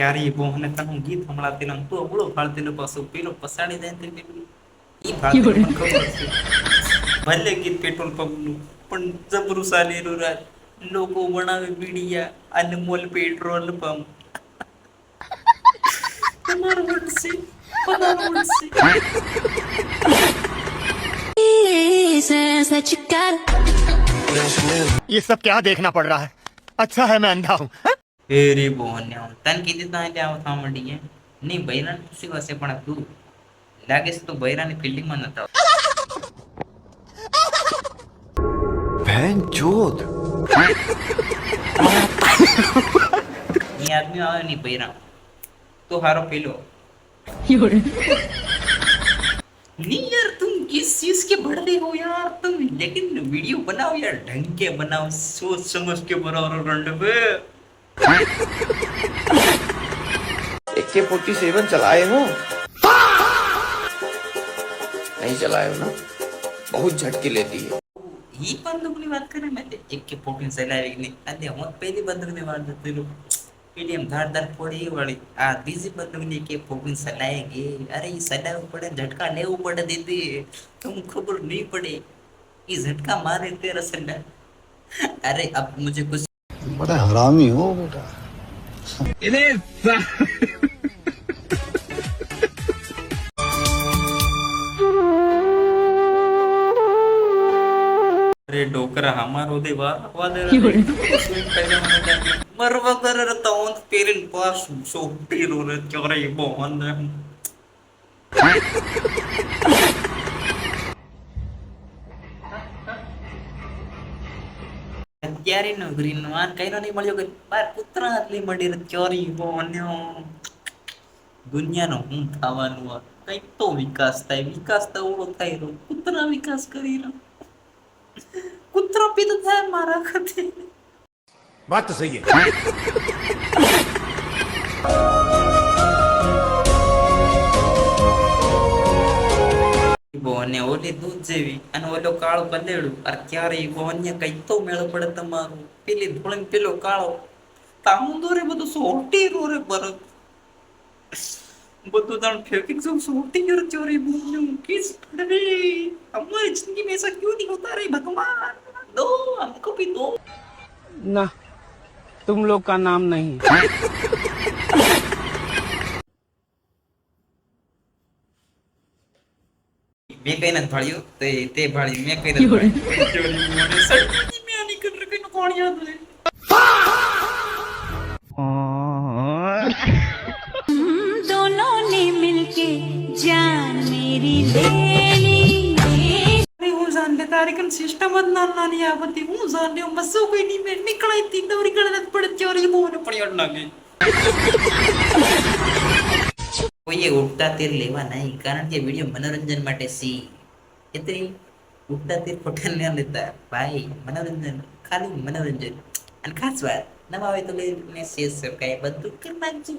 ક્યારે બોહને તને ગીત સંભળાતી ને તું અબળો ફાળતી ને પાછું પેલો પસાડી જાય તે પેલું ઈ ફાળતી મને ખબર છે. ભલે ગીત પેટ્રોલ પંપનું પણ જબરું સાલેરું રાત લોકો બનાવે બીડિયા અનમોલ પેટ્રોલ પંપ તમારું વટશે પધારો વટશે. ये सब क्या देखना पड़ रहा है? अच्छा है मैं अंधा हूँ. ફેરી બોહને તને કીધી તો એટલે આવો થવા માંડી ગયા નહીં બૈરાને પૂછી હશે પણ તું લાગે છે તો બૈરાની ફિલ્ડિંગમાં નતા बहनचोद. ये आदमी आवे नहीं बहिरा तो हारो पेलो नहीं यार तुम किस चीज के बढ़ रहे हो यार तुम लेकिन वीडियो बनाओ यार ढंग के बनाओ सोच समझ के बनाओ रंड पे AK-47 चलाए हो? नहीं चलाए हो ना? बहुत झटके लेती है. ये बंदूकની વાત કરે મેં AK-14 ચલાવી નહીં અને હું પહેલી બંદૂકની વાત કરતો પેલી એમ ધારદાર ફોડી વાળી આ બીજી બંદૂકની AK-14 ચલાएंगे अरे ये चलावવું પડે ઝટકા લેવું પડે દીદી तुम खबर नहीं पड़े ये झटका मारे तेरा सला अरे अब मुझे कुछ बड़ा हरामी हो बेटा. अरे डोकरा हमारो दे वादर मरवा कर तौंद पेरिन पास सोटी रो रे चोरे बोहन અત્યારે નો ગ્રીન નો આન કઈનો નહીં મળ્યો કે બાર પુત્ર આટલી મળી રે ચોરી બોહન્યો દુનિયાનો હું થવાનું આ કઈ તો વિકાસ તો ઓળો થાય રો પુત્ર વિકાસ કરી રહ્યો कुत्रा भी तो था मारा करते. बात तो सही है. બોને ઓલી દૂધ જેવી અને ઓલો કાળો બલેડું અરે ક્યારે બોને કઈ તો મેળ પડે તમારું પેલી ધોળીને પેલો કાળો તામુંદો રે બધું સોટી રો રે બરફ બધું તાણ ફેંકી सब सोटी और चोरी बोलूं किस रे हमारी जिंदगी में ऐसा क्यों नहीं होता रे भगवान दो हमको भी दो ना तुम लोग का नाम नहीं. मैं कहीं ना भाड़ियो ते भाड़ी मैं कहीं ना चोरी बोलूं सच्ची में नहीं कर रहे कहीं कौन याद है दोनों ने मिलके जान मेरी ले ली. अरे हूँ जानते तारिकन सिस्टम ना नहीं आवती हूँ जानते हूँ बस कोई नहीं मैं निकलाई थी दौरी करने पड़े चोरी मोहन पड़ी और लगे कोई उठता तीर लेवा नहीं कारण के वीडियो मनोरंजन માટે સી એટલે ઉઠતા તીર પઠન ન લેતા ભાઈ મનોરંજન ખાલી મનોરંજન અને ખાસ વાત નવા હોય તો લઈને શેર સબસ્ક્રાઇબ બધું કરી નાખજો.